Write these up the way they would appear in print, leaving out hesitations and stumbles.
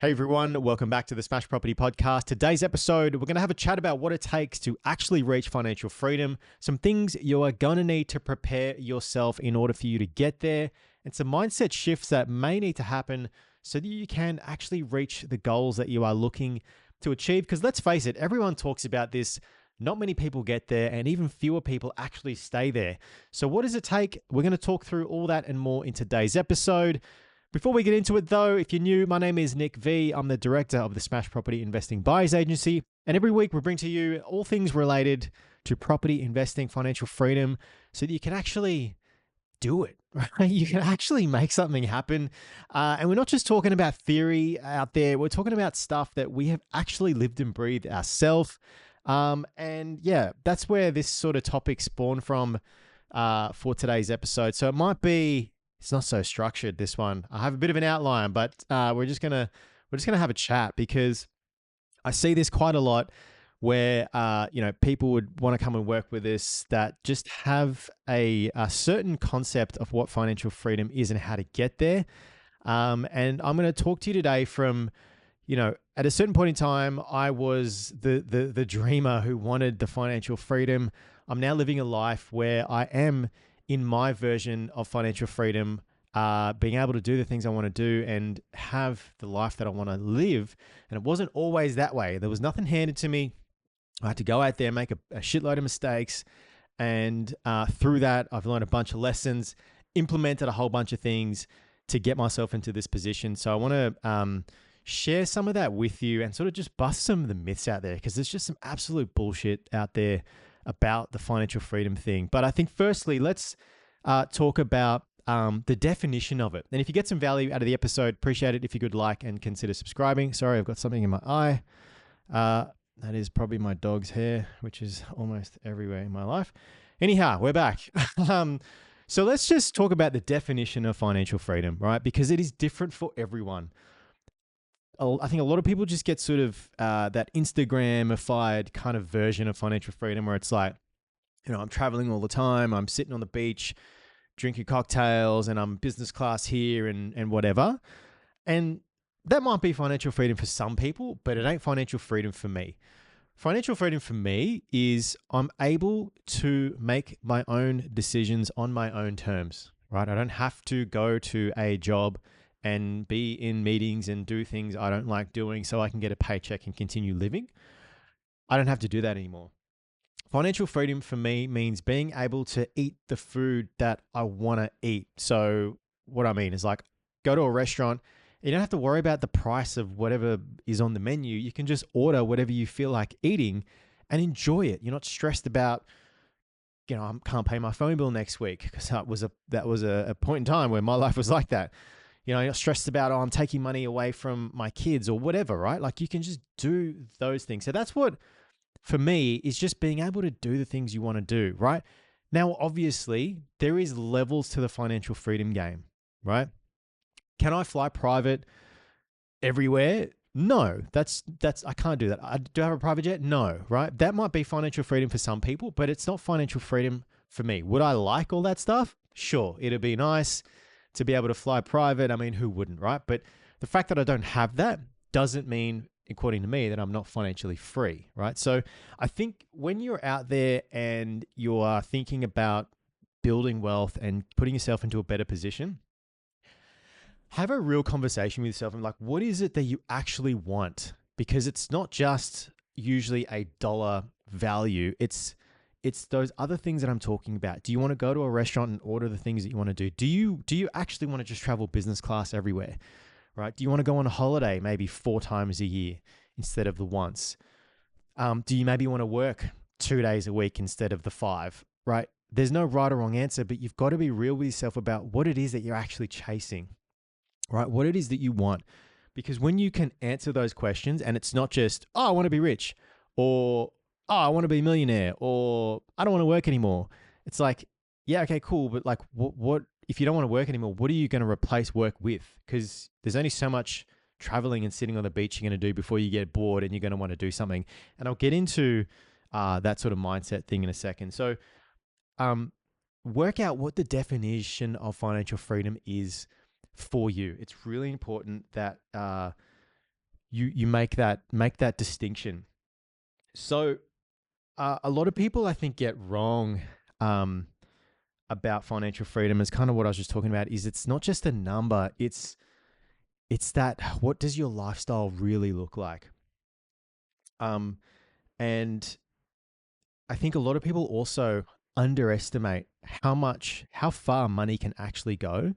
Hey everyone, welcome back to the Smash Property Podcast. Today's episode, we're going to have a chat about what it takes to actually reach financial freedom, some things you are going to need to prepare yourself in order for you to get there, and some mindset shifts that may need to happen so that you can actually reach the goals that you are looking to achieve. Because let's face it, everyone talks about this. Not many people get there, and even fewer people actually stay there. So what does it take? We're going to talk through all that and more in today's episode. Before we get into it though, if you're new, my name is Nick V. I'm the director of the Smash Property Investing Buyers Agency. And every week we bring to you all things related to property investing, financial freedom, so that you can actually do it, right? You can actually make something happen. And we're not just talking about theory out there. We're talking about stuff that we have actually lived and breathed ourselves. And yeah, that's where this sort of topic spawned from for today's episode. So it might be, it's not so structured, this one. I have a bit of an outline, but we're just gonna have a chat because I see this quite a lot where people would want to come and work with us that just have a certain concept of what financial freedom is and how to get there. And I'm going to talk to you today from, at a certain point in time, I was the dreamer who wanted the financial freedom. I'm now living a life where I am in my version of financial freedom, being able to do the things I want to do and have the life that I want to live. And it wasn't always that way. There was nothing handed to me. I had to go out there and make a shitload of mistakes. And through that, I've learned a bunch of lessons, implemented a whole bunch of things to get myself into this position. So I want to share some of that with you and sort of just bust some of the myths out there, because there's just some absolute bullshit out there about the financial freedom thing. But I think firstly, let's talk about the definition of it. And if you get some value out of the episode, appreciate it if you could like and consider subscribing. Sorry, I've got something in my eye. That is probably my dog's hair, which is almost everywhere in my life. Anyhow, we're back. So let's just talk about the definition of financial freedom, right? Because it is different for everyone. I think a lot of people just get sort of that Instagramified kind of version of financial freedom where it's like, I'm traveling all the time. I'm sitting on the beach, drinking cocktails, and I'm business class here and whatever. And that might be financial freedom for some people, but it ain't financial freedom for me. Financial freedom for me is I'm able to make my own decisions on my own terms, right? I don't have to go to a job and be in meetings and do things I don't like doing so I can get a paycheck and continue living. I don't have to do that anymore. Financial freedom for me means being able to eat the food that I want to eat. So what I mean is like, go to a restaurant, you don't have to worry about the price of whatever is on the menu. You can just order whatever you feel like eating and enjoy it. You're not stressed about, I can't pay my phone bill next week, because that was a point in time where my life was like that. You're not stressed about, I'm taking money away from my kids or whatever, right? Like you can just do those things. So that's what, for me, is just being able to do the things you want to do, right? Now, obviously, there is levels to the financial freedom game, right? Can I fly private everywhere? No, I can't do that. Do I have a private jet? No, right? That might be financial freedom for some people, but it's not financial freedom for me. Would I like all that stuff? Sure, it'd be nice to be able to fly private. I mean, who wouldn't, right? But the fact that I don't have that doesn't mean, according to me, that I'm not financially free, right? So I think when you're out there and you are thinking about building wealth and putting yourself into a better position, have a real conversation with yourself and like, what is it that you actually want? Because it's not just usually a dollar value. It's those other things that I'm talking about. Do you want to go to a restaurant and order the things that you want to do? Do you actually want to just travel business class everywhere, right? Do you want to go on a holiday maybe 4 times a year instead of the once? Do you maybe want to work 2 days a week instead of the 5, right? There's no right or wrong answer, but you've got to be real with yourself about what it is that you're actually chasing, right? What it is that you want. Because when you can answer those questions and it's not just, I want to be rich, or I want to be a millionaire, or I don't want to work anymore. It's like, yeah, okay, cool. But like, what if you don't want to work anymore, what are you going to replace work with? Because there's only so much traveling and sitting on the beach you're going to do before you get bored and you're going to want to do something. And I'll get into that sort of mindset thing in a second. So work out what the definition of financial freedom is for you. It's really important that you make that distinction. So a lot of people, I think, get wrong about financial freedom, is kind of what I was just talking about, is it's not just a number. It's that, what does your lifestyle really look like? And I think a lot of people also underestimate how far money can actually go.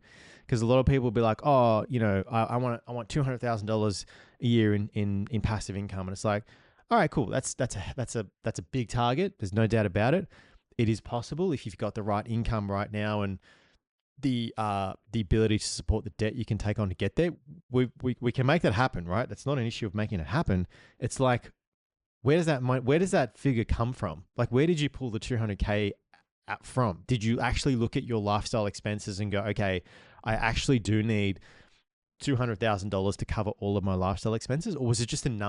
Because a lot of people will be like, oh, I want $200,000 a year in passive income. And it's like, all right, cool. That's a big target. There's no doubt about it. It is possible if you've got the right income right now and the ability to support the debt you can take on to get there. We can make that happen, right? That's not an issue of making it happen. It's like, where does that figure come from? Like, where did you pull the 200K from? Did you actually look at your lifestyle expenses and go, okay, I actually do need $200,000 to cover all of my lifestyle expenses? Or was it just an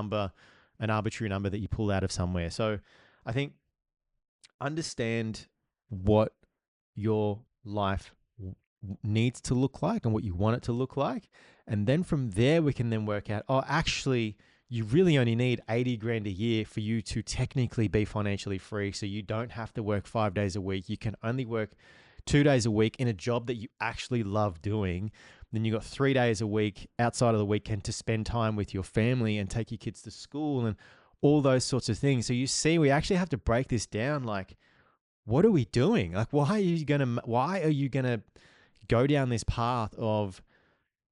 arbitrary number that you pulled out of somewhere? So I think understand what your life needs to look like and what you want it to look like. And then from there, we can then work out, oh, actually, you really only need 80 grand a year for you to technically be financially free. So you don't have to work 5 days a week. You can only work 2 days a week in a job that you actually love doing. Then you got 3 days a week outside of the weekend to spend time with your family and take your kids to school and all those sorts of things. So you see, we actually have to break this down. Like, what are we doing? Like, why are you gonna go down this path of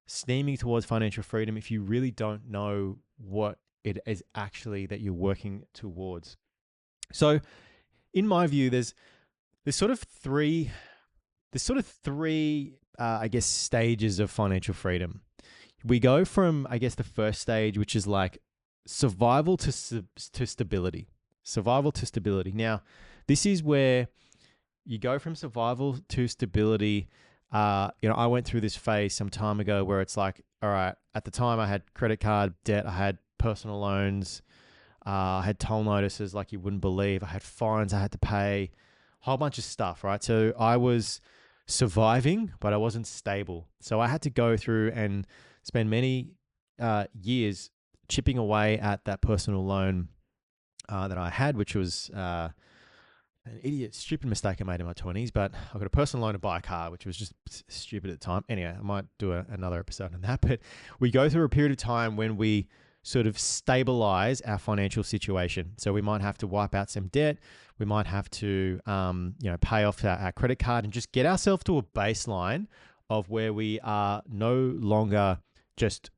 steaming towards financial freedom if you really don't know what it is actually that you're working towards? So in my view, there's sort of three I guess stages of financial freedom. We go from, I guess, the first stage, which is like survival to stability. Survival to stability. Now, this is where you go from survival to stability. I went through this phase some time ago where it's like, all right, at the time I had credit card debt, I had personal loans, I had toll notices like you wouldn't believe, I had fines I had to pay, a whole bunch of stuff, right? So I was surviving, but I wasn't stable. So I had to go through and spend many years chipping away at that personal loan that I had, which was an stupid mistake I made in my 20s, but I got a personal loan to buy a car, which was just stupid at the time. Anyway, I might do another episode on that, but we go through a period of time when we sort of stabilize our financial situation. So we might have to wipe out some debt. We might have to, pay off our credit card and just get ourselves to a baseline of where we are no longer just,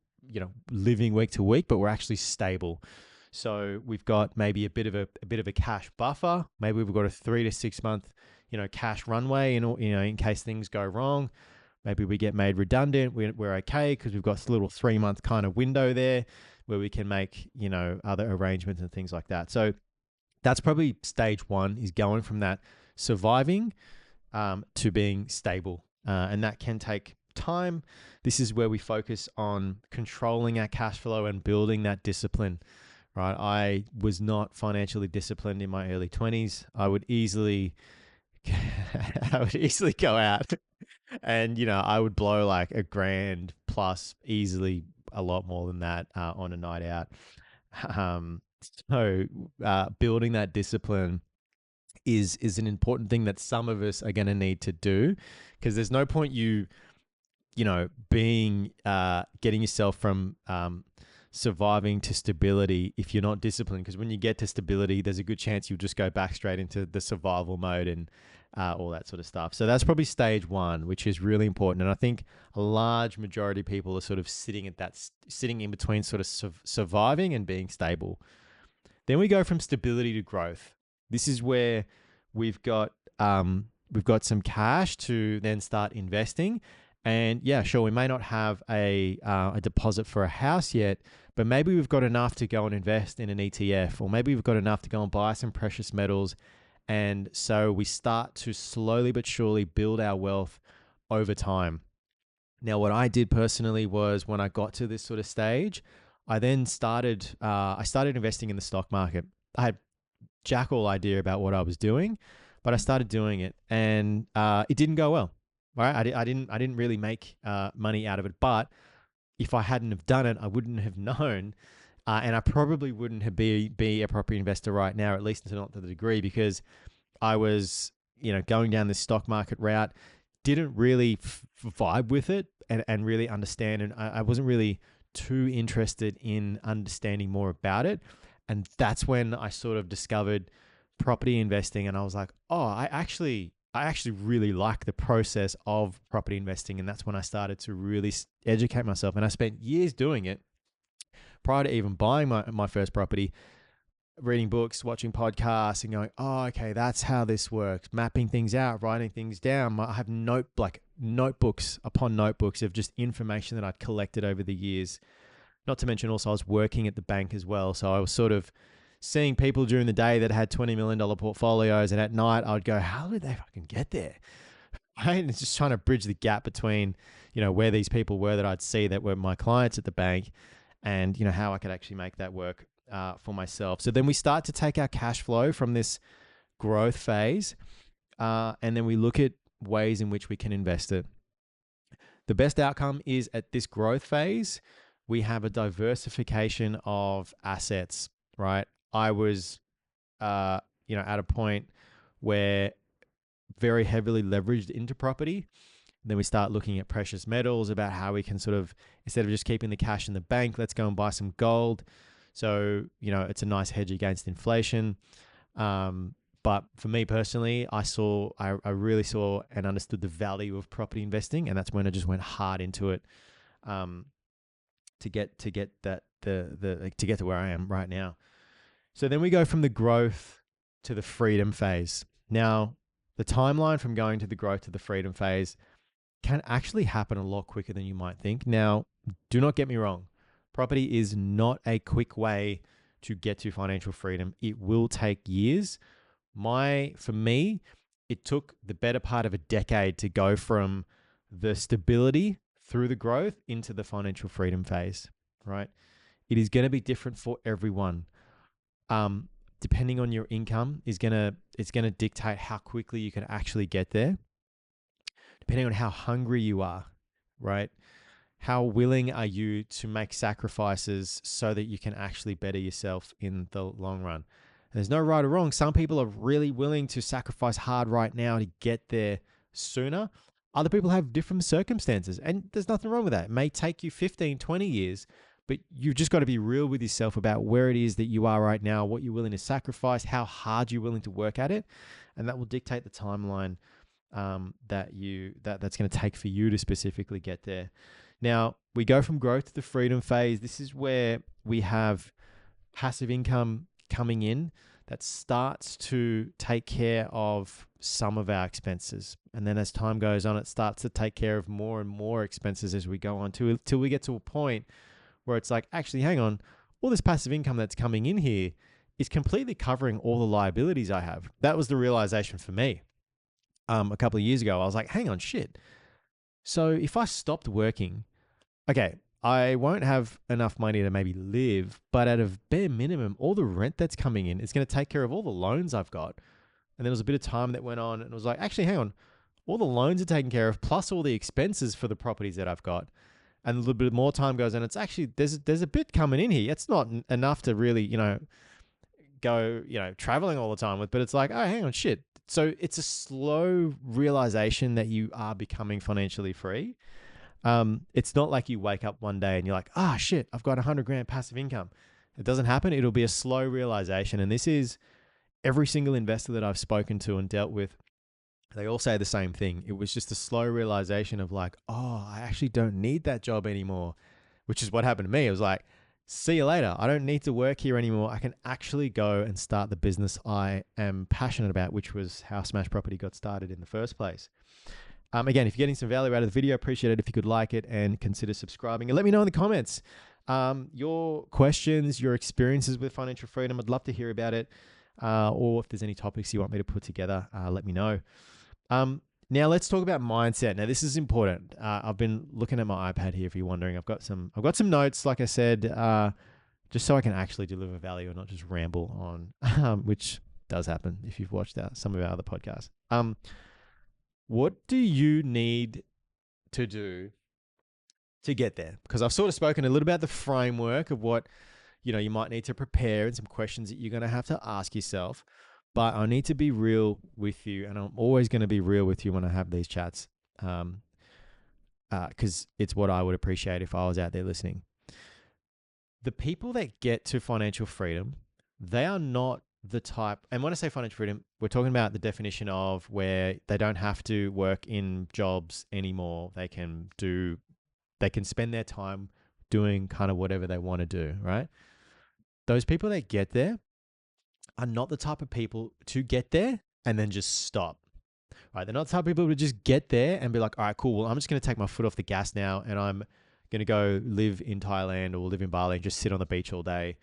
living week to week, but we're actually stable. So we've got maybe a bit of a cash buffer. Maybe we've got a 3 to 6 month, cash runway, in case things go wrong. Maybe we get made redundant. We're okay because we've got this little 3 month kind of window there where we can make, other arrangements and things like that. So that's probably stage one, is going from that surviving to being stable. And that can take time. This is where we focus on controlling our cash flow and building that discipline. Right, I was not financially disciplined in my early 20s. I would easily go out and, I would blow like $1,000 plus, easily a lot more than that on a night out. So building that discipline is an important thing that some of us are going to need to do, because there's no point getting yourself from surviving to stability if you're not disciplined. Because when you get to stability, there's a good chance you'll just go back straight into the survival mode and all that sort of stuff. So that's probably stage one, which is really important. And I think a large majority of people are sort of sitting in between sort of surviving and being stable. Then we go from stability to growth. This is where we've got some cash to then start investing. And yeah, sure, we may not have a deposit for a house yet, but maybe we've got enough to go and invest in an ETF, or maybe we've got enough to go and buy some precious metals. And so we start to slowly but surely build our wealth over time. Now, what I did personally was, when I got to this sort of stage, I then started investing in the stock market. I had jack all idea about what I was doing, but I started doing it, and it didn't go well. Right? I didn't really make money out of it. But if I hadn't have done it, I wouldn't have known And I probably wouldn't be a property investor right now, at least not to the degree, because I was, going down this stock market route, didn't really vibe with it and really understand. And I wasn't really too interested in understanding more about it. And that's when I sort of discovered property investing. And I was like, oh, I actually really like the process of property investing. And that's when I started to really educate myself. And I spent years doing it prior to even buying my first property, reading books, watching podcasts, and going, oh, okay, that's how this works. Mapping things out, writing things down. I have notebooks upon notebooks of just information that I'd collected over the years. Not to mention also I was working at the bank as well. So I was sort of seeing people during the day that had $20 million portfolios. And at night I would go, how did they fucking get there? Right? And it's just trying to bridge the gap between, where these people were that I'd see that were my clients at the bank and, how I could actually make that work for myself. So then we start to take our cash flow from this growth phase, and then we look at ways in which we can invest it. The best outcome is at this growth phase, we have a diversification of assets, right? I was, at a point where very heavily leveraged into property. Then we start looking at precious metals, about how we can sort of, instead of just keeping the cash in the bank, let's go and buy some gold. So, it's a nice hedge against inflation. But for me personally, I really saw and understood the value of property investing. And that's when I just went hard into it, to get that, to get to where I am right now. So then we go from the growth to the freedom phase. Now, the timeline from going to the growth to the freedom phase can actually happen a lot quicker than you might think. Now, do not get me wrong. Property is not a quick way to get to financial freedom. It will take years. For me, it took the better part of a decade to go from the stability through the growth into the financial freedom phase, right? It is going to be different for everyone. Depending on your income it's going to dictate how quickly you can actually get there. Depending on how hungry you are, right? How willing are you to make sacrifices so that you can actually better yourself in the long run? And there's no right or wrong. Some people are really willing to sacrifice hard right now to get there sooner. Other people have different circumstances, and there's nothing wrong with that. It may take you 15, 20 years, but you've just got to be real with yourself about where it is that you are right now, what you're willing to sacrifice, how hard you're willing to work at it. And that will dictate the timeline that's going to take for you to specifically get there. Now, we go from growth to the freedom phase. This is where we have passive income coming in that starts to take care of some of our expenses. And then as time goes on, it starts to take care of more and more expenses as we go on till we get to a point where it's like, actually, hang on, all this passive income that's coming in here is completely covering all the liabilities I have. That was the realization for me. A couple of years ago, I was like, hang on, shit. So if I stopped working, okay, I won't have enough money to maybe live, but at a bare minimum, all the rent that's coming in is going to take care of all the loans I've got. And there was a bit of time that went on and it was like, actually, hang on, all the loans are taken care of, plus all the expenses for the properties that I've got. And a little bit more time goes on. It's actually, there's a bit coming in here. It's not enough to really, go, traveling all the time with, but it's like, oh, hang on, shit. So it's a slow realization that you are becoming financially free. It's not like you wake up one day and you're like, ah, shit, I've got $100,000 passive income. It doesn't happen. It'll be a slow realization. And this is every single investor that I've spoken to and dealt with. They all say the same thing. It was just a slow realization of like, oh, I actually don't need that job anymore, which is what happened to me. It was like, see you later. I don't need to work here anymore. I can actually go and start the business I am passionate about, which was how Smash Property got started in the first place. Again, if you're getting some value out of the video, appreciate it if you could like it and consider subscribing. And let me know in the comments your questions, your experiences with financial freedom. I'd love to hear about it. Or if there's any topics you want me to put together, let me know. Now let's talk about mindset. Now this is important. I've been looking at my iPad here. If you're wondering, I've got some notes. Like I said, just so I can actually deliver value and not just ramble on, which does happen if you've watched some of our other podcasts. What do you need to do to get there? Because I've sort of spoken a little about the framework of what you might need to prepare and some questions that you're going to have to ask yourself. But I need to be real with you, and I'm always going to be real with you when I have these chats, because it's what I would appreciate if I was out there listening. The people that get to financial freedom, they are not the type, and when I say financial freedom, we're talking about the definition of where they don't have to work in jobs anymore. They can spend their time doing kind of whatever they want to do, right? Those people that get there are not the type of people to get there and then just stop, right? They're not the type of people to just get there and be like, all right, cool. Well, I'm just going to take my foot off the gas now and I'm going to go live in Thailand or live in Bali and just sit on the beach all day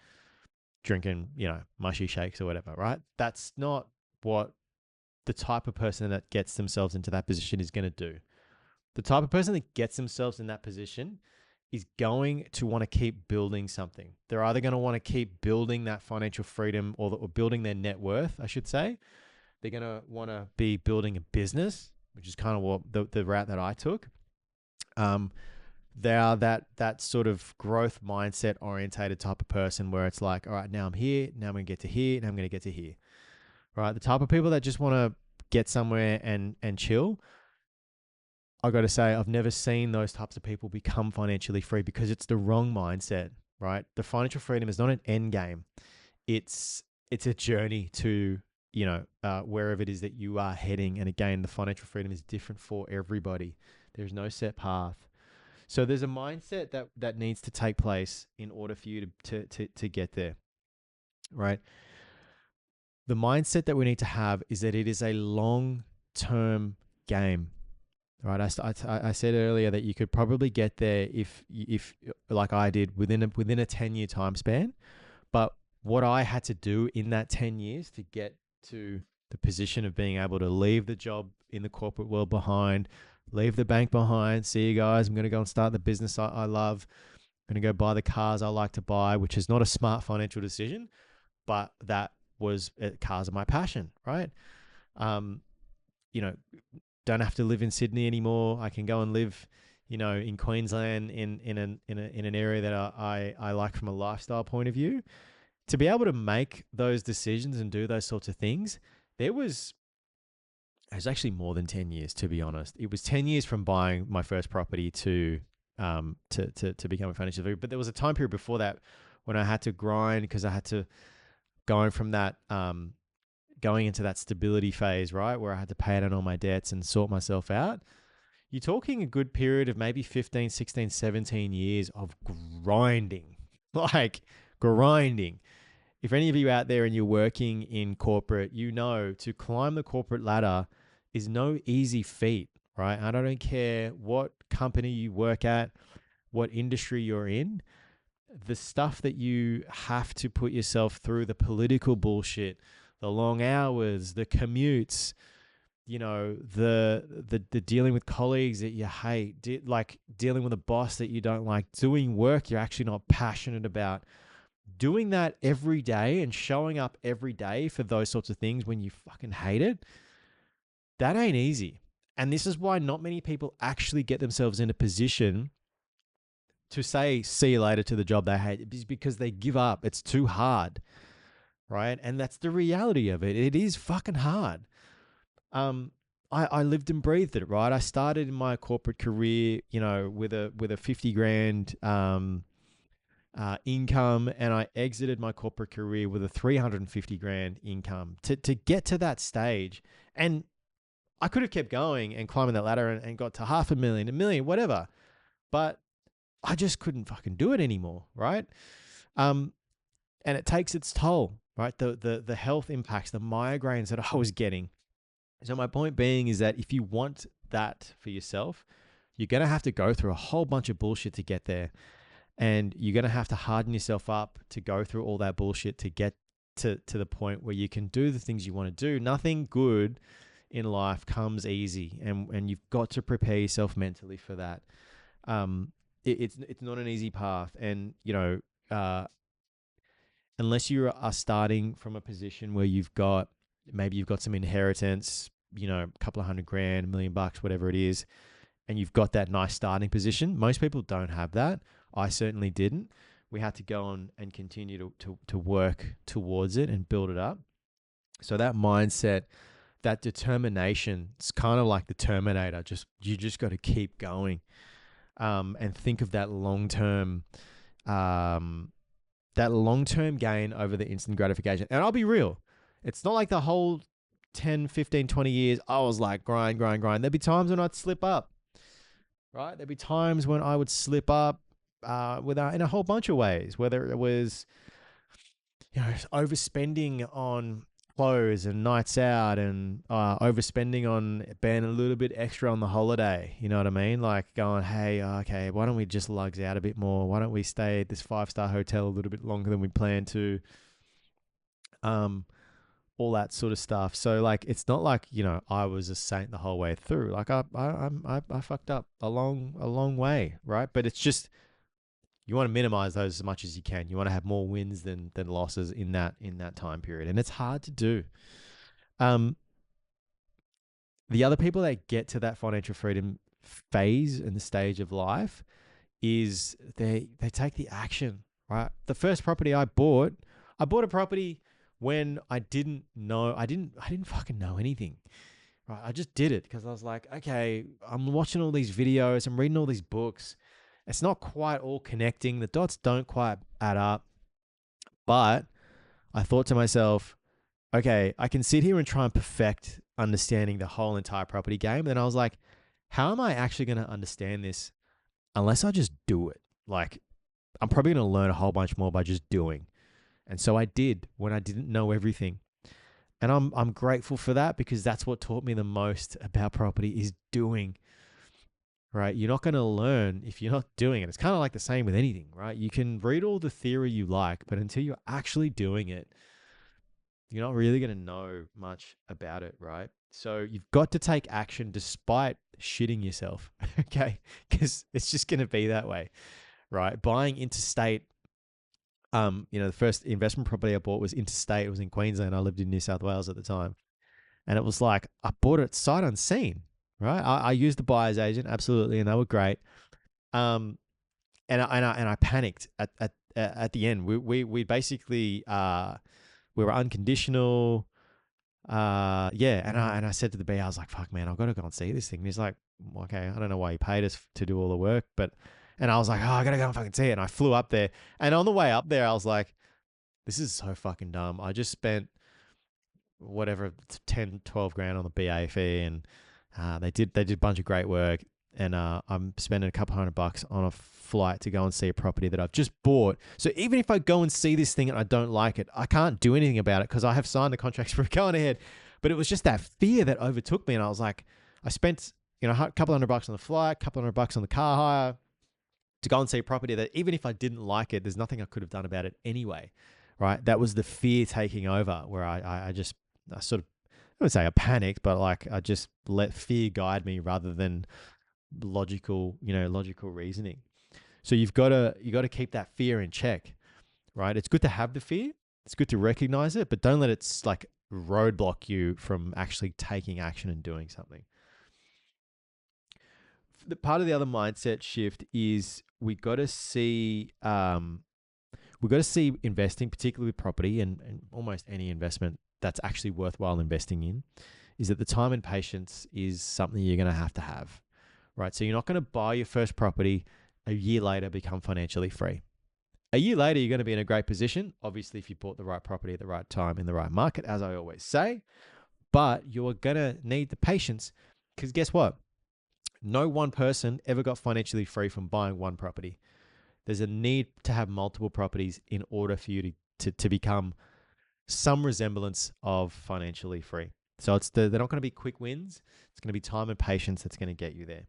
drinking, mushy shakes or whatever, right? That's not what the type of person that gets themselves into that position is going to do. The type of person that gets themselves in that position is going to want to keep building something. They're either going to want to keep building that financial freedom or building their net worth, I should say. They're going to want to be building a business, which is kind of what the route that I took. They are that sort of growth mindset orientated type of person where it's like, all right, now I'm here, now I'm going to get to here, now I'm going to get to here. Right? The type of people that just want to get somewhere and chill. I got to say, I've never seen those types of people become financially free because it's the wrong mindset, right? The financial freedom is not an end game. It's a journey to, wherever it is that you are heading. And again, the financial freedom is different for everybody. There's no set path. So there's a mindset that needs to take place in order for you to get there, right? The mindset that we need to have is that it is a long-term game. Right, I said earlier that you could probably get there if like I did within a 10-year time span. But what I had to do in that 10 years to get to the position of being able to leave the job in the corporate world behind, leave the bank behind, see you guys, I'm going to go and start the business I love, I'm going to go buy the cars I like to buy, which is not a smart financial decision, but that was cars are my passion, right? Don't have to live in Sydney anymore. I can go and live, in Queensland in an area that I like from a lifestyle point of view. To be able to make those decisions and do those sorts of things, it was actually more than 10 years, to be honest. It was 10 years from buying my first property to become a financial free. But there was a time period before that when I had to grind because I had to going from that going into that stability phase, right, where I had to pay down all my debts and sort myself out. You're talking a good period of maybe 15, 16, 17 years of grinding, like grinding. If any of you out there and you're working in corporate, to climb the corporate ladder is no easy feat, right? I don't care what company you work at, what industry you're in, the stuff that you have to put yourself through, the political bullshit, the long hours, the commutes, the dealing with colleagues that you hate, like dealing with a boss that you don't like, doing work you're actually not passionate about, doing that every day and showing up every day for those sorts of things when you fucking hate it, that ain't easy. And this is why not many people actually get themselves in a position to say, see you later to the job they hate, is because they give up. It's too hard. Right. And that's the reality of it. It is fucking hard. I lived and breathed it, right? I started in my corporate career, with a 50 grand income, and I exited my corporate career with a 350 grand income to get to that stage. And I could have kept going and climbing that ladder and got to $500,000, $1 million, whatever. But I just couldn't fucking do it anymore, right? And it takes its toll, right? The health impacts, the migraines that I was getting. So my point being is that if you want that for yourself, you're going to have to go through a whole bunch of bullshit to get there. And you're going to have to harden yourself up to go through all that bullshit to get to the point where you can do the things you want to do. Nothing good in life comes easy, and you've got to prepare yourself mentally for that. It's not an easy path. And, unless you are starting from a position where maybe you've got some inheritance, a couple of $100,000, $1 million, whatever it is, and you've got that nice starting position. Most people don't have that. I certainly didn't. we had to go on and continue to work towards it and build it up. So that mindset, that determination, it's kind of like the Terminator. You just got to keep going, and think of that long term gain over the instant gratification. And I'll be real, it's not like the whole 10, 15, 20 years I was like grind. There'd be times when I'd slip up, right? There'd be times when I would slip up in a whole bunch of ways, whether it was, overspending on clothes and nights out, and overspending on being a little bit extra on the holiday. You know what I mean? Like going, hey, okay, why don't we just lugs out a bit more? Why don't we stay at this 5-star hotel a little bit longer than we planned to? All that sort of stuff. So like, it's not like, I was a saint the whole way through. Like I fucked up a long way, right? But it's just, you want to minimize those as much as you can. You want to have more wins than losses in that time period, and it's hard to do. The other people that get to that financial freedom phase and the stage of life is they take the action, right? The first property I bought a property when I didn't fucking know anything. Right? I just did it because I was like, okay, I'm watching all these videos, I'm reading all these books. It's not quite all connecting. The dots don't quite add up. But I thought to myself, okay, I can sit here and try and perfect understanding the whole entire property game. And then I was like, how am I actually going to understand this unless I just do it? Like, I'm probably going to learn a whole bunch more by just doing. And so I did when I didn't know everything. And I'm grateful for that, because that's what taught me the most about property is doing. Right? You're not going to learn if you're not doing it. It's kind of like the same with anything, right? You can read all the theory you like, but until you're actually doing it, you're not really going to know much about it, right? So you've got to take action despite shitting yourself, okay? Because it's just going to be that way, right? Buying interstate, the first investment property I bought was interstate. It was in Queensland. I lived in New South Wales at the time. And it was like, I bought it sight unseen. Right, I used the buyer's agent, absolutely, and they were great. And I panicked at the end. We basically we were unconditional. Yeah, and I said to the B, I was like, fuck, man, I've got to go and see this thing. And he's like, okay, I don't know why you paid us to do all the work, and I was like, oh, I gotta go and fucking see it. And I flew up there, and on the way up there, I was like, this is so fucking dumb. I just spent whatever 10, 12 grand on the BA fee, and they did a bunch of great work, and I'm spending a couple $100 on a flight to go and see a property that I've just bought. So even if I go and see this thing and I don't like it, I can't do anything about it because I have signed the contracts for going ahead. But it was just that fear that overtook me, and I was like, I spent a couple $100 on the flight, couple $100 on the car hire to go and see a property that even if I didn't like it, there's nothing I could have done about it anyway, right? That was the fear taking over, where I sort of, I would say I panicked, but like I just let fear guide me rather than logical reasoning. So you got to keep that fear in check, right? It's good to have the fear. It's good to recognize it, but don't let it like roadblock you from actually taking action and doing something. The part of the other mindset shift is we got to see investing, particularly with property and almost any investment that's actually worthwhile investing in, is that the time and patience is something you're going to have, right? So you're not going to buy your first property, a year later become financially free. A year later, you're going to be in a great position, obviously, if you bought the right property at the right time in the right market, as I always say, but you're going to need the patience, because guess what? No one person ever got financially free from buying one property. There's a need to have multiple properties in order for you to become some resemblance of financially free. So they're not going to be quick wins. It's going to be time and patience that's going to get you there.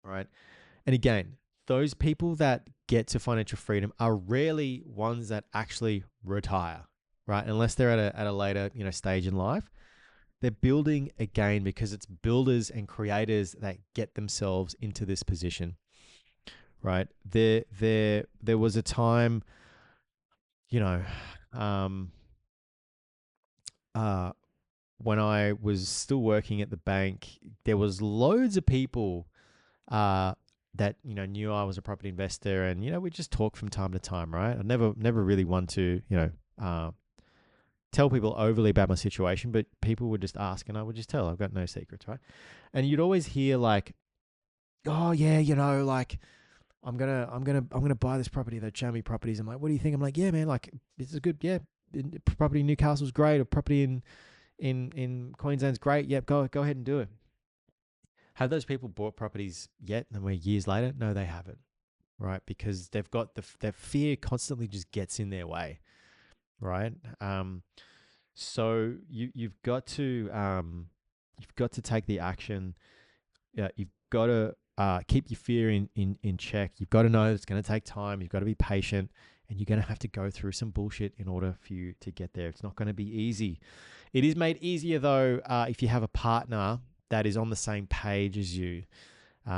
All right. And again, those people that get to financial freedom are rarely ones that actually retire, right? Unless they're at a later, stage in life. They're building again because it's builders and creators that get themselves into this position, right? There was a time, when I was still working at the bank, there was loads of people that knew I was a property investor, and we just talk from time to time, right? I never really want to tell people overly about my situation, but people would just ask, and I would just tell. I've got no secrets, right? And you'd always hear like, "Oh yeah, like I'm gonna buy this property. They'd show me properties. I'm like, what do you think? I'm like, yeah, man, like this is good. Yeah, property in Newcastle's great, or property in Queensland's great. Yep, go ahead and do it." Have those people bought properties yet? And we're years later? No, they haven't, right? Because they've got their fear constantly just gets in their way, right? So you've got to take the action. You've got to keep your fear in check. You've got to know it's going to take time. You've got to be patient, and you're going to have to go through some bullshit in order for you to get there. It's not going to be easy. It is made easier though if you have a partner that is on the same page as you.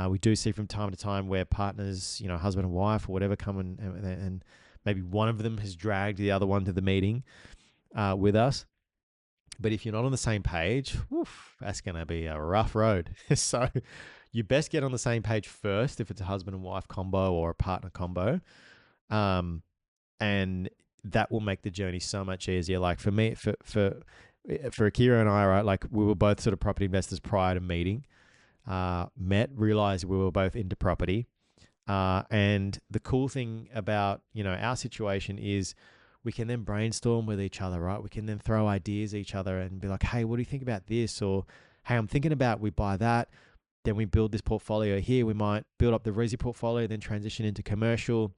We do see from time to time where partners, husband and wife or whatever, come and maybe one of them has dragged the other one to the meeting with us. But if you're not on the same page, that's going to be a rough road. So you best get on the same page first if it's a husband and wife combo or a partner combo. And that will make the journey so much easier. Like for me, for Akira and I, right, like we were both sort of property investors prior to meeting, met, realized we were both into property. And the cool thing about, our situation is we can then brainstorm with each other, right? We can then throw ideas at each other and be like, hey, what do you think about this? Or, hey, I'm thinking about we buy that. Then we build this portfolio here. We might build up the resi portfolio, then transition into commercial,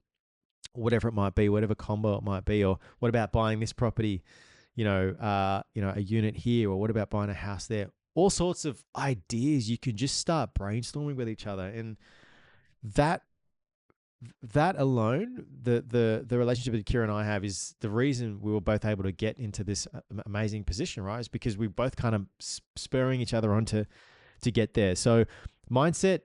whatever it might be, whatever combo it might be. Or what about buying this property, a unit here, or what about buying a house there? All sorts of ideas. You can just start brainstorming with each other, and that alone, the relationship that Kira and I have is the reason we were both able to get into this amazing position, right? Is because we both kind of spurring each other on to get there. So mindset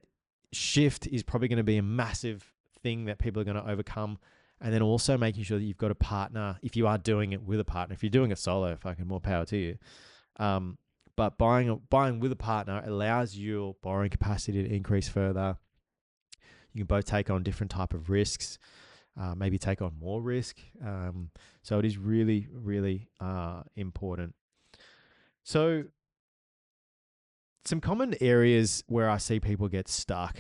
shift is probably going to be a massive thing that people are going to overcome. And then also making sure that you've got a partner, if you are doing it with a partner. If you're doing it solo, fucking more power to you. But buying with a partner allows your borrowing capacity to increase further. You can both take on different type of risks, maybe take on more risk. So it is really, really important. So some common areas where I see people get stuck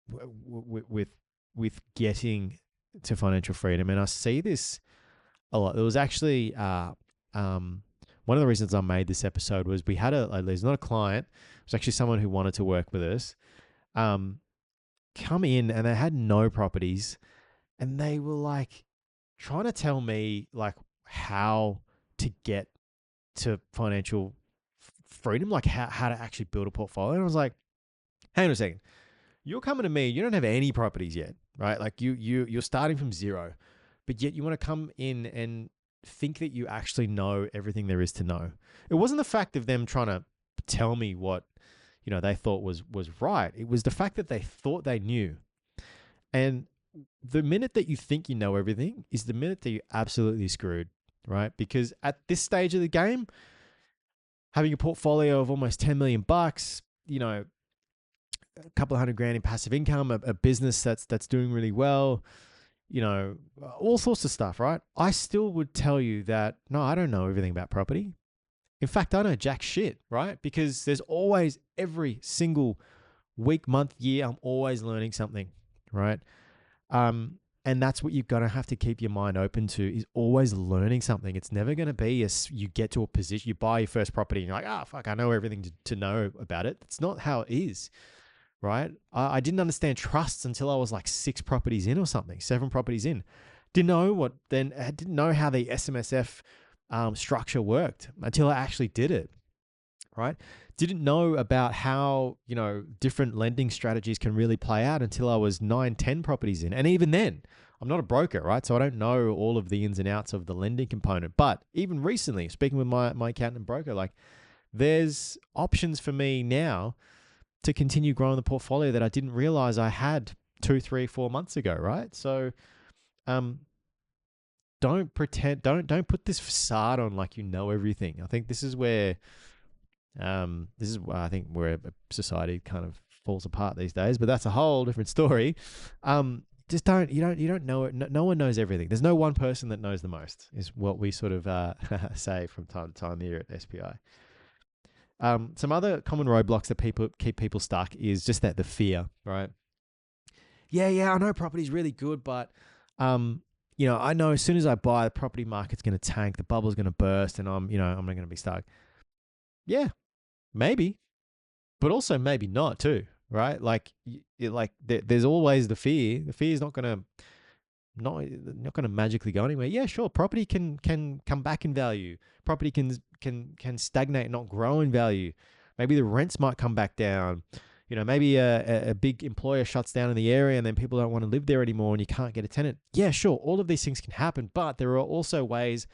with getting to financial freedom, and I see this a lot. There was actually one of the reasons I made this episode was we had there's not a client, it was actually someone who wanted to work with us, come in, and they had no properties, and they were like trying to tell me like how to get to financial freedom, like how to actually build a portfolio. And I was like, hang on a second, you're coming to me, you don't have any properties yet, right? Like you're starting from zero, but yet you want to come in and think that you actually know everything there is to know. It wasn't the fact of them trying to tell me what they thought was right. It was the fact that they thought they knew. And the minute that you think you know everything is the minute that you're absolutely screwed, right? Because at this stage of the game, having a portfolio of almost 10 million bucks, a couple of $100,000 in passive income, a business that's doing really well, all sorts of stuff, right? I still would tell you that, no, I don't know everything about property. In fact, I know jack shit, right? Because there's always, every single week, month, year, I'm always learning something, right? And that's what you're going to have to keep your mind open to, is always learning something. It's never going to be you get to a position, you buy your first property and you're like, fuck, I know everything to know about it. It's not how it is, right? I didn't understand trusts until I was like 6 properties in or something, 7 properties in. I didn't know how the SMSF structure worked until I actually did it, right? Didn't know about how, different lending strategies can really play out until I was 9, 10 properties in. And even then, I'm not a broker, right? So I don't know all of the ins and outs of the lending component. But even recently, speaking with my accountant and broker, like there's options for me now to continue growing the portfolio that I didn't realize I had 2, 3, 4 months ago, right? So don't pretend, don't put this facade on like you know everything. I think this is where I think we're a society kind of falls apart these days, but that's a whole different story. Just don't you don't know it. No one knows everything. There's no one person that knows the most, is what we sort of say from time to time here at SPI. Some other common roadblocks that people keep people stuck is just that the fear, right? Yeah, I know property's really good, but I know as soon as I buy, the property market's going to tank, the bubble's going to burst, and I'm not going to be stuck. Yeah, maybe, but also maybe not too, right? There's always the fear. The fear is not going to magically go anywhere. Yeah, sure, property can come back in value. Property can stagnate, not grow in value. Maybe the rents might come back down. Maybe a big employer shuts down in the area and then people don't want to live there anymore and you can't get a tenant. Yeah, sure, all of these things can happen, but there are also ways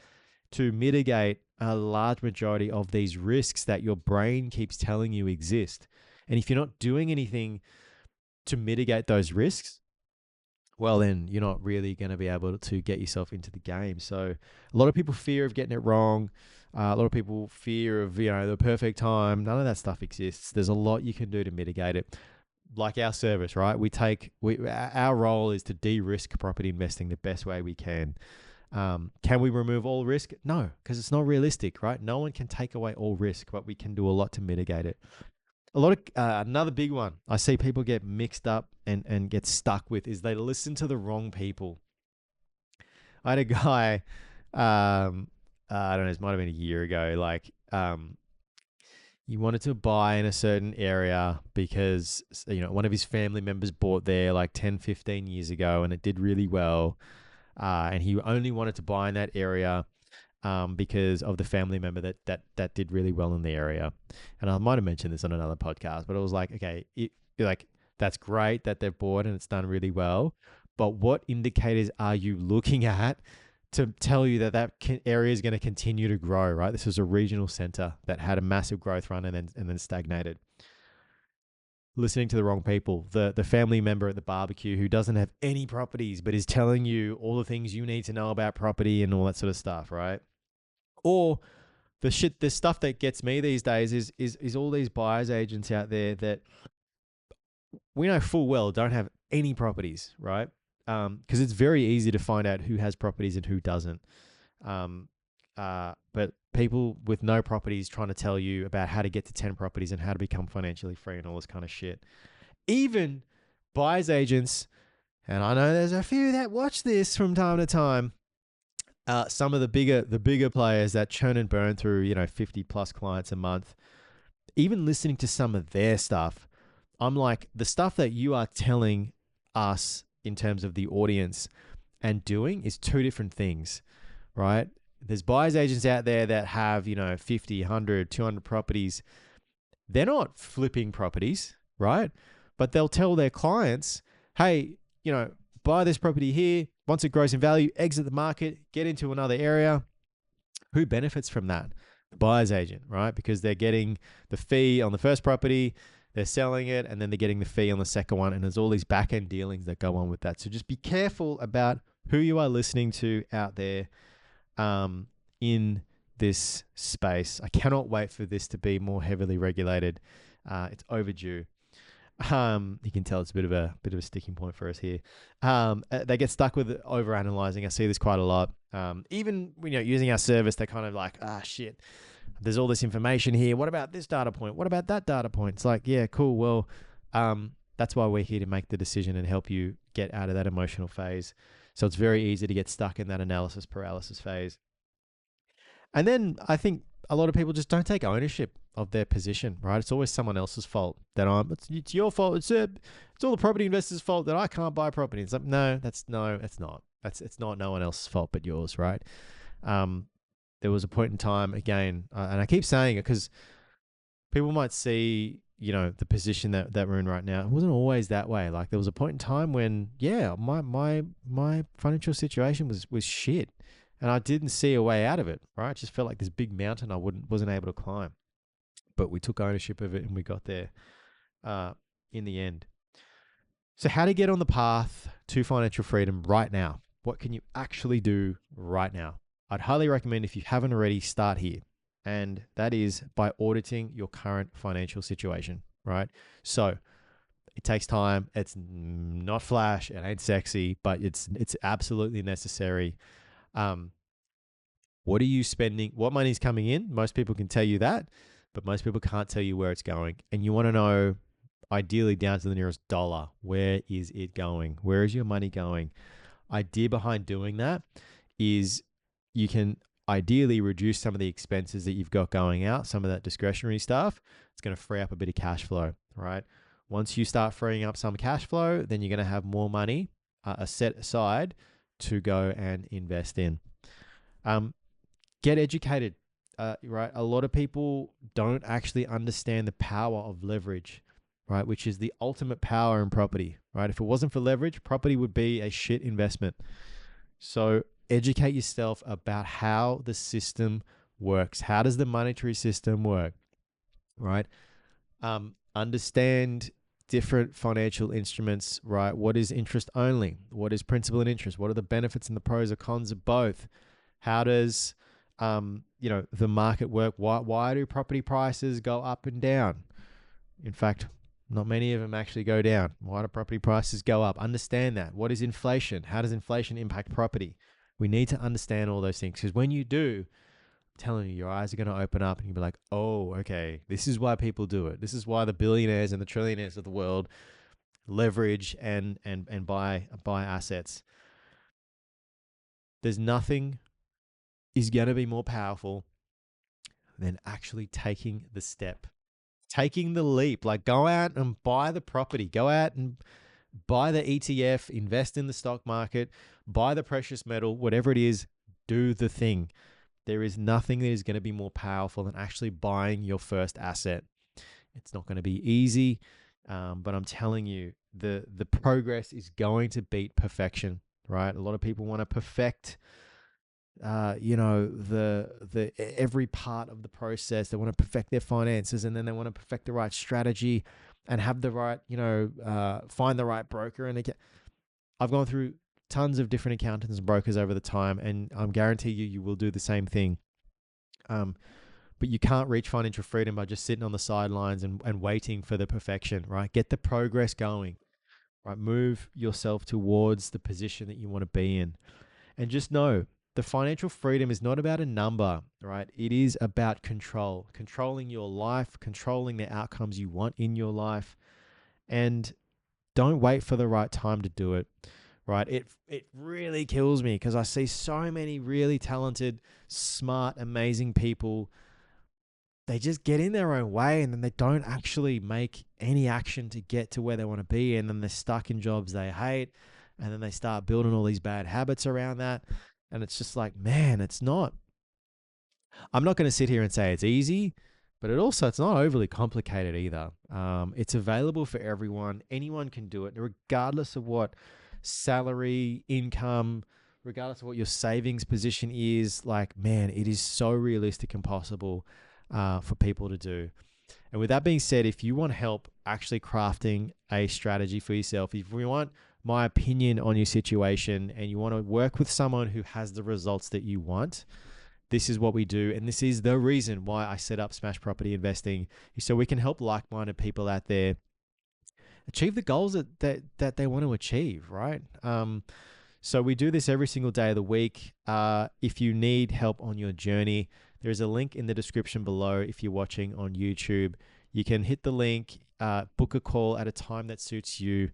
to mitigate a large majority of these risks that your brain keeps telling you exist. And if you're not doing anything to mitigate those risks, well, then you're not really going to be able to get yourself into the game. So a lot of people fear of getting it wrong. A lot of people fear of, the perfect time. None of that stuff exists. There's a lot you can do to mitigate it. Like our service, right? Our role is to de-risk property investing the best way we can. Can we remove all risk? No, because it's not realistic, right? No one can take away all risk, but we can do a lot to mitigate it. Another big one I see people get mixed up and get stuck with is they listen to the wrong people. I had a guy, I don't know, this might have been a year ago, he wanted to buy in a certain area because, one of his family members bought there like 10, 15 years ago and it did really well. And he only wanted to buy in that area because of the family member that did really well in the area. And I might have mentioned this on another podcast, but it was like, okay, that's great that they've bought and it's done really well. But what indicators are you looking at to tell you that area is going to continue to grow, right? This was a regional center that had a massive growth run and then stagnated. Listening to the wrong people, the family member at the barbecue who doesn't have any properties but is telling you all the things you need to know about property and all that sort of stuff, right? Or the stuff that gets me these days is all these buyers agents out there that we know full well don't have any properties, right? Because it's very easy to find out who has properties and who doesn't. But people with no properties trying to tell you about how to get to 10 properties and how to become financially free and all this kind of shit. Even buyers agents, and I know there's a few that watch this from time to time. Some of the bigger players that churn and burn through 50 plus clients a month. Even listening to some of their stuff, I'm like, the stuff that you are telling us in terms of the audience and doing is two different things, right? There's buyers agents out there that have, 50, 100, 200 properties. They're not flipping properties, right? But they'll tell their clients, hey, buy this property here. Once it grows in value, exit the market, get into another area. Who benefits from that? The buyer's agent, right? Because they're getting the fee on the first property, they're selling it, and then they're getting the fee on the second one. And there's all these back-end dealings that go on with that. So just be careful about who you are listening to out there in this space. I cannot wait for this to be more heavily regulated. It's overdue. You can tell it's a bit of a sticking point for us here. They get stuck with overanalyzing. I see this quite a lot. Even using our service, they're kind of like, shit, there's all this information here. What about this data point? What about that data point? It's like, yeah, cool. Well, that's why we're here to make the decision and help you get out of that emotional phase. So it's very easy to get stuck in that analysis paralysis phase. And then I think a lot of people just don't take ownership of their position, right? It's always someone else's fault it's your fault. It's all the property investors' fault that I can't buy property. It's like, it's not. It's not no one else's fault but yours, right? There was a point in time, again, and I keep saying it because people might see, the position that we're in right now. It wasn't always that way. Like there was a point in time when, my financial situation was shit. And I didn't see a way out of it, right? It just felt like this big mountain I wasn't able to climb. But we took ownership of it and we got there in the end. So how to get on the path to financial freedom right now? What can you actually do right now? I'd highly recommend, if you haven't already, start here. And that is by auditing your current financial situation, right? So It takes time. It's not flash. It ain't sexy, but it's absolutely necessary. Um, what are you spending? What money's coming in? Most people can tell you that, but most people can't tell you where it's going. And you want to know, ideally down to the nearest dollar, where is it going? Where is your money going? Idea behind doing that is you can ideally reduce some of the expenses that you've got going out, some of that discretionary stuff. It's going to free up a bit of cash flow, right? Once you start freeing up some cash flow, then you're going to have more money set aside to go and invest in. Get educated, right? A lot of people don't actually understand the power of leverage, right? Which is the ultimate power in property, right? If it wasn't for leverage, property would be a shit investment. So educate yourself about how the system works. How does the monetary system work, right? Understand different financial instruments, right? What is interest only? What is principal and interest? What are the benefits and the pros or cons of both? How does the market work? Why do property prices go up and down? In fact, not many of them actually go down. Why do property prices go up? Understand that. What is inflation? How does inflation impact property? We need to understand all those things, because when you do, I'm telling you, your eyes are going to open up and you'll be like, oh, okay, this is why people do it. This is why the billionaires and the trillionaires of the world leverage and buy assets. There's nothing is going to be more powerful than actually taking the step, taking the leap. Like, go out and buy the property, go out and buy the ETF, invest in the stock market, buy the precious metal, whatever it is, do the thing. There is nothing that is going to be more powerful than actually buying your first asset. It's not going to be easy, but I'm telling you, the progress is going to beat perfection, right? A lot of people want to perfect the every part of the process. They want to perfect their finances, and then they want to perfect the right strategy and have the right, find the right broker. And I've gone through tons of different accountants and brokers over the time, and I'm guarantee you will do the same thing. But you can't reach financial freedom by just sitting on the sidelines and waiting for the perfection, right? Get the progress going, right? Move yourself towards the position that you want to be in. And just know, the financial freedom is not about a number, right? It is about control, controlling your life, controlling the outcomes you want in your life. And don't wait for the right time to do it, right? It really kills me because I see so many really talented, smart, amazing people. They just get in their own way, and then they don't actually make any action to get to where they want to be. And then they're stuck in jobs they hate. And then they start building all these bad habits around that. And it's just like, man, I'm not going to sit here and say it's easy, but it's not overly complicated either. It's available for everyone. Anyone can do it, regardless of what salary, income, regardless of what your savings position is. Like, man, it is so realistic and possible for people to do. And with that being said, if you want help actually crafting a strategy for yourself, if you want my opinion on your situation and you want to work with someone who has the results that you want, this is what we do. And this is the reason why I set up Smash Property Investing, so we can help like-minded people out there achieve the goals that they want to achieve, right? So we do this every single day of the week. If you need help on your journey, there's a link in the description below. If you're watching on YouTube, you can hit the link, book a call at a time that suits you.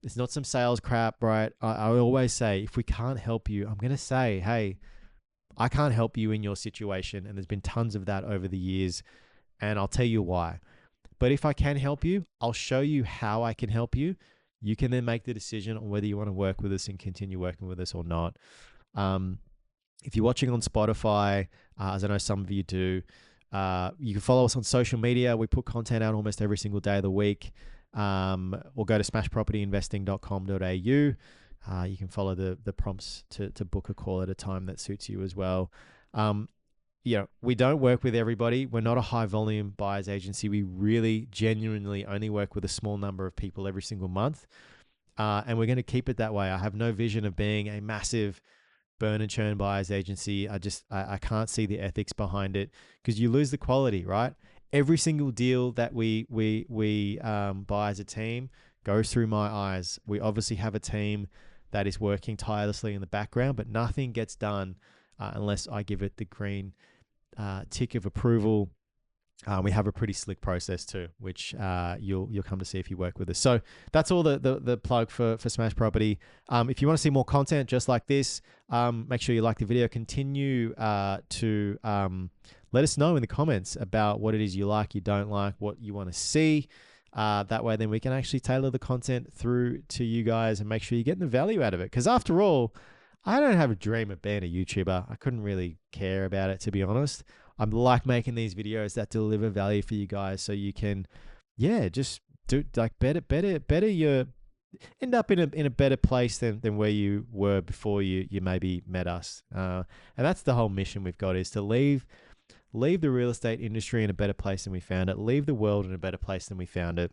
It's not some sales crap, right? I always say, if we can't help you, I'm going to say, hey, I can't help you in your situation. And there's been tons of that over the years, and I'll tell you why. But if I can help you, I'll show you how I can help you. You can then make the decision on whether you want to work with us and continue working with us or not. If you're watching on Spotify, as I know some of you do, you can follow us on social media. We put content out almost every single day of the week. Or go to smashpropertyinvesting.com.au. You can follow the prompts to book a call at a time that suits you as well. We don't work with everybody. We're not a high volume buyers agency. We really genuinely only work with a small number of people every single month. And we're going to keep it that way. I have no vision of being a massive burn and churn buyers agency. I can't see the ethics behind it, because you lose the quality, right? Every single deal that we buy as a team goes through my eyes. We obviously have a team that is working tirelessly in the background, but nothing gets done unless I give it the green tick of approval. We have a pretty slick process too, which you'll come to see if you work with us. So that's all the plug for Smash Property. If you want to see more content just like this, make sure you like the video. Continue to let us know in the comments about what it is you like, you don't like, what you want to see. That way, then we can actually tailor the content through to you guys and make sure you're getting the value out of it. Because after all, I don't have a dream of being a YouTuber. I couldn't really care about it, to be honest. I'm like making these videos that deliver value for you guys, so you can, just do like better your end up in a better place than where you were before you maybe met us. And that's the whole mission we've got, is to leave the real estate industry in a better place than we found it, leave the world in a better place than we found it.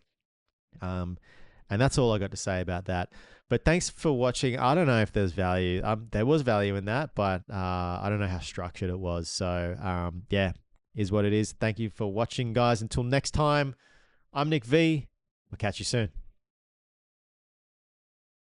And that's all I got to say about that. But thanks for watching. I don't know if there's value. There was value in that, but I don't know how structured it was. So is what it is. Thank you for watching, guys. Until next time, I'm Nick V. We'll catch you soon.